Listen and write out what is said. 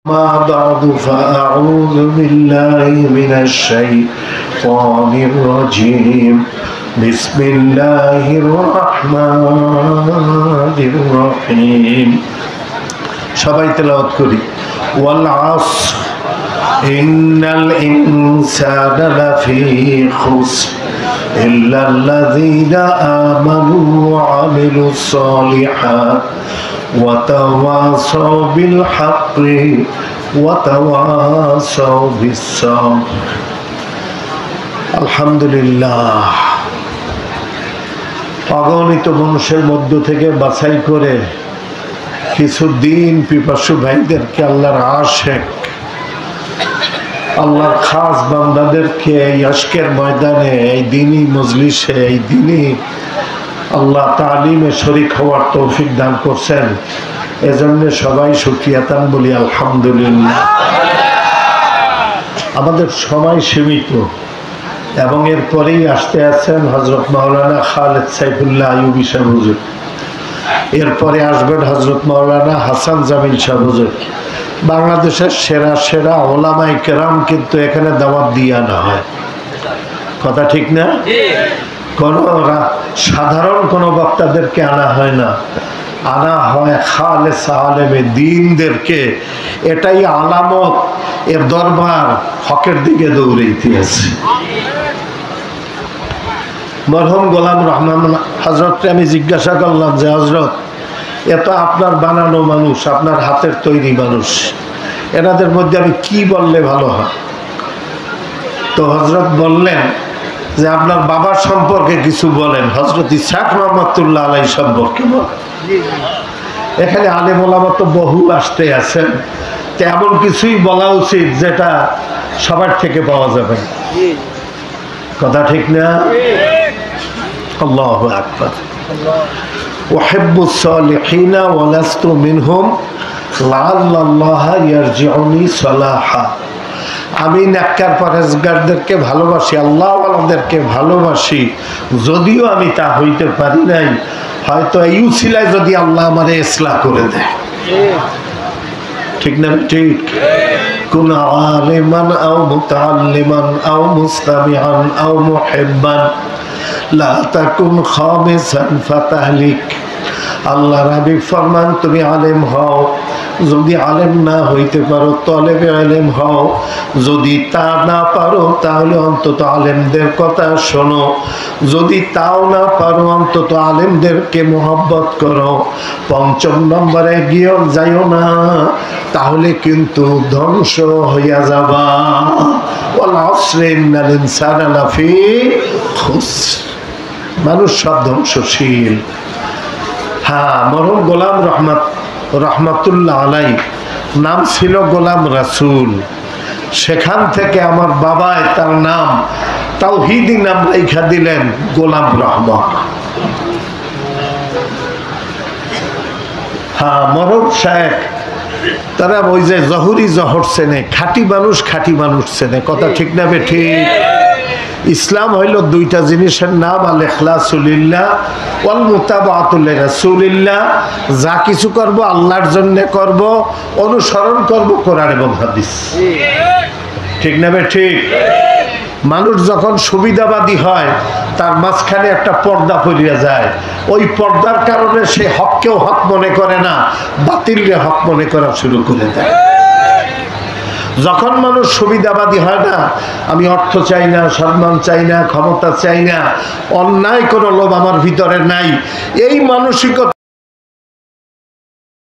ما بعد فأعوذ بالله من الشيطان الرجيم بسم الله الرحمن الرحيم সবাই তেলাওয়াত করি ওয়াল আসর ইন্নাল ইনসানা লাফি খুসর ইল্লাল্লাযীনা আমানু ওয়া আমিলুস সালিহাত ওয়া তাওয়াসাউ বিল হাক্কি ওয়া তাওয়াসাউ বিস সাবর। আলহামদুলিল্লাহ, অগণিত মানুষের মধ্য থেকে বাছাই করে কিছু দিন পিপাসু ভাইদেরকে আল্লাহর আশিক, আল্লাহর খাস বান্দাদেরকে এই আজকের ময়দানে, এই দিনই মজলিসে, এই দিনই আল্লাহ তালিমে শরীক হওয়ার তৌফিক দান করছেন। এজন্য সবাই শুকরিয়াতান বলি আলহামদুলিল্লাহ। আমাদের সময় সীমিত এবং এরপরেই আসতে আছেন হযরত মাওলানা খালেদ সাইফুল্লাহ আইয়ুবী সাহেব হুজুর, এরপরে আসবেন হযরত মাওলানা হাসান জামিল সাহেব হুজুর। বাংলাদেশের সেরা সেরা ওলামায়ে কেরাম কিন্তু এখানে দাওয়াত দিয়ে আনা হয়, কথা ঠিক না? কোনো সাধারণ কোনো বক্তাদেরকে আনা হয় না, আনা হয় খালেস আলেমে দ্বীনদেরকে। এটাই আলামত এর দরবার হকের দিকে দৌড়াইতে আছে। মরহুম গোলাম রহমান হযরতকে আমি জিজ্ঞাসা করলাম যে হযরত, এত আপনার বানানো মানুষ, আপনার হাতের তৈরি মানুষ, এনাদের মধ্যে আমি কি বললে ভালো হয়? তো হযরত বললেন যে আপনার বাবার সম্পর্কে কিছু বলেন, হযরত ইসহাক রহমাতুল্লাহ আলাইহি সম্পর্কে বলেন। এখানে আলেম ওলামা তো বহু আসতে আছেন, তো এমন কিছুই বলা উচিত যেটা সবার থেকে পাওয়া যাবে, কথা ঠিক না? আল্লাহু আকবার। উহিব্বুস সালিহিনা ওয়া লাস্তু মিনহুম লাআল্লাল্লাহা ইয়ারজিউনি সালাহা। আমি নেককার পরহেজগারদেরকে ভালোবাসি, আল্লাহ ওয়ালাদেরকে ভালোবাসি, যদিও আমি তা হইতে পারি নাই, হয়তো এই উসিলায় যদি আল্লাহ আমারে ইসলাহ করে দেয়। ঠিক না? ঠিক। কুন আলিমান আও মুতাআল্লিমান আও মুস্তামিআন আও মুহিব্বান লা তাকুন খামিসান ফাতাহলিক। আল্লাহ হাবিব ফরমান, তুমি আলেম হও, যদি আলেম না হইতে পারো তলেবে আলেম হও, যদি তা না পারো তাহলে অন্তত আলেমদের কথা শোনো, যদি তাও না পারো অন্তত আলেমদেরকে মোহাব্বত করো। পঞ্চম নম্বরে গিয়েও যাইও না, তাহলে কিন্তু ধ্বংস হইয়া যাবা। ওয়াল আসরি ইন্নাল ইনসানা লাফি খুসর। মানুষ সব ধ্বংসশীল। হ্যাঁ, মরহুম গোলাম রহমাতুল্লাহ আলাই নাম ছিল গোলাম রাসূল। সেখান থেকে আমার বাবায় তার নাম তাওহীদি নাম রেখা দিলেন গোলাম রহমান। হ্যাঁ, মরহুম শায়েখ তারা ওই যে জহুরি জহর চেনে, খাঁটি মানুষ চেনে, কথা ঠিক না বে ঠিক? ইসলাম হইল দুইটা জিনিসের নাম, আল ইখলাসু লিল্লাহ ওয়াল মুতাবাআতু লিরাসূলিল্লাহ। যা কিছু করব আল্লাহর জন্য করব, অনুসরণ করব কোরআন এবং হাদিস, ঠিক না বে ঠিক? মানুষ যখন সুবিধাবাদী হয় তার মাঝখানে একটা পর্দা পড়িয়া যায়, ওই পর্দার কারণে সে হককেও হক মনে করে না, বাতিলকে হক মনে করা শুরু করে দেয়। যখন মানুষ সুবিধাবাদী হয় না, আমি অর্থ চাই না, সম্মান চাই না, ক্ষমতা চাই না, অন্যায় কোনো লোভ আমার ভিতরে নাই, এই মানসিকতা